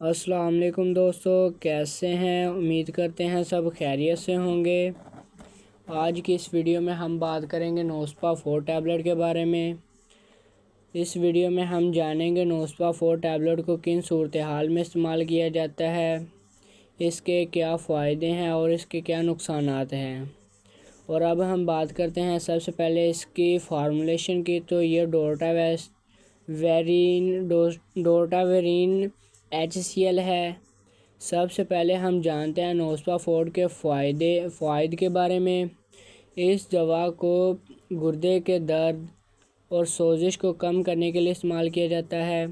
السلام علیکم دوستو، کیسے ہیں؟ امید کرتے ہیں سب خیریت سے ہوں گے۔ آج کی اس ویڈیو میں ہم بات کریں گے نوسپا 4 ٹیبلٹ کے بارے میں۔ اس ویڈیو میں ہم جانیں گے نوسپا 4 ٹیبلٹ کو کن صورتحال میں استعمال کیا جاتا ہے، اس کے کیا فائدے ہیں اور اس کے کیا نقصانات ہیں۔ اور اب ہم بات کرتے ہیں سب سے پہلے اس کی فارمولیشن کی۔ تو یہ ڈورٹاویرین HCl ہے۔ سب سے پہلے ہم جانتے ہیں نوسپا 4 کے فوائد کے بارے میں۔ اس دوا کو گردے کے درد اور سوزش کو کم کرنے کے لیے استعمال کیا جاتا ہے۔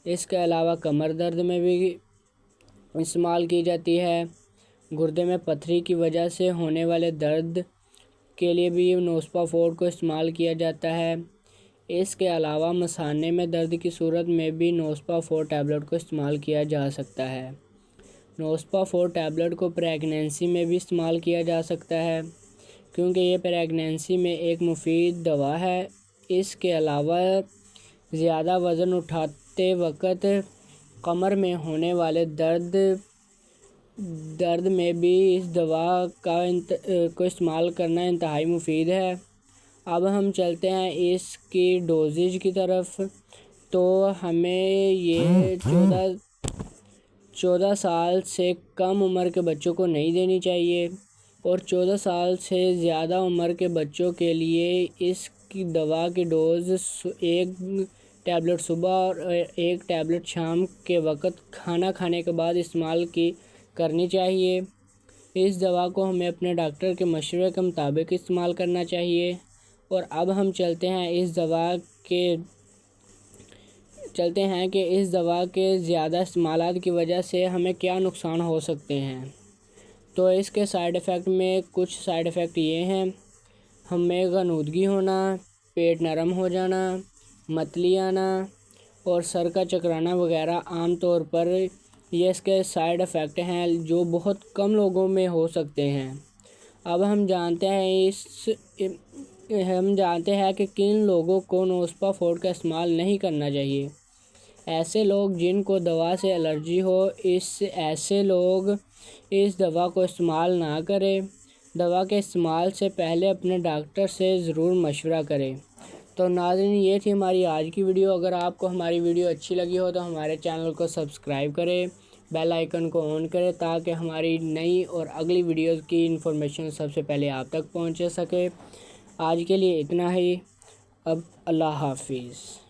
اس کے علاوہ کمر درد میں بھی استعمال کی جاتی ہے۔ گردے میں پتھری کی وجہ سے ہونے والے درد کے لیے بھی نوسپا 4 کو استعمال کیا جاتا ہے۔ اس کے علاوہ مثانے میں درد کی صورت میں بھی نوسپا 4 ٹیبلٹ کو استعمال کیا جا سکتا ہے۔ نوسپا 4 ٹیبلٹ کو پریگنینسی میں بھی استعمال کیا جا سکتا ہے، کیونکہ یہ پریگنینسی میں ایک مفید دوا ہے۔ اس کے علاوہ زیادہ وزن اٹھاتے وقت کمر میں ہونے والے درد میں بھی اس دوا کو استعمال کرنا انتہائی مفید ہے۔ اب ہم چلتے ہیں اس کی ڈوزیج کی طرف۔ تو ہمیں یہ 14 سال سے کم عمر کے بچوں کو نہیں دینی چاہیے، اور 14 سال سے زیادہ عمر کے بچوں کے لیے اس کی دوا کی ڈوز 1 ٹیبلٹ صبح اور 1 ٹیبلٹ شام کے وقت کھانا کھانے کے بعد استعمال کرنی چاہیے۔ اس دوا کو ہمیں اپنے ڈاکٹر کے مشورے کے مطابق استعمال کرنا چاہیے۔ اور اب ہم چلتے ہیں کہ اس دوا کے زیادہ استعمالات کی وجہ سے ہمیں کیا نقصان ہو سکتے ہیں۔ تو اس کے سائیڈ ایفیکٹ میں کچھ سائیڈ ایفیکٹ یہ ہیں: ہمیں غنودگی ہونا، پیٹ نرم ہو جانا، متلی آنا اور سر کا چکرانا وغیرہ۔ عام طور پر یہ اس کے سائیڈ ایفیکٹ ہیں جو بہت کم لوگوں میں ہو سکتے ہیں۔ اب ہم جانتے ہیں کہ کن لوگوں کو نوسپا 4 کا استعمال نہیں کرنا چاہیے۔ ایسے لوگ جن کو دوا سے الرجی ہو، ایسے لوگ اس دوا کو استعمال نہ کریں۔ دوا کے استعمال سے پہلے اپنے ڈاکٹر سے ضرور مشورہ کریں۔ تو ناظرین، یہ تھی ہماری آج کی ویڈیو۔ اگر آپ کو ہماری ویڈیو اچھی لگی ہو تو ہمارے چینل کو سبسکرائب کریں، بیل آئیکن کو آن کریں تاکہ ہماری نئی اور اگلی ویڈیوز کی انفارمیشن سب سے پہلے آپ تک پہنچ سکے۔ آج کے لیے اتنا ہی۔ اب اللہ حافظ۔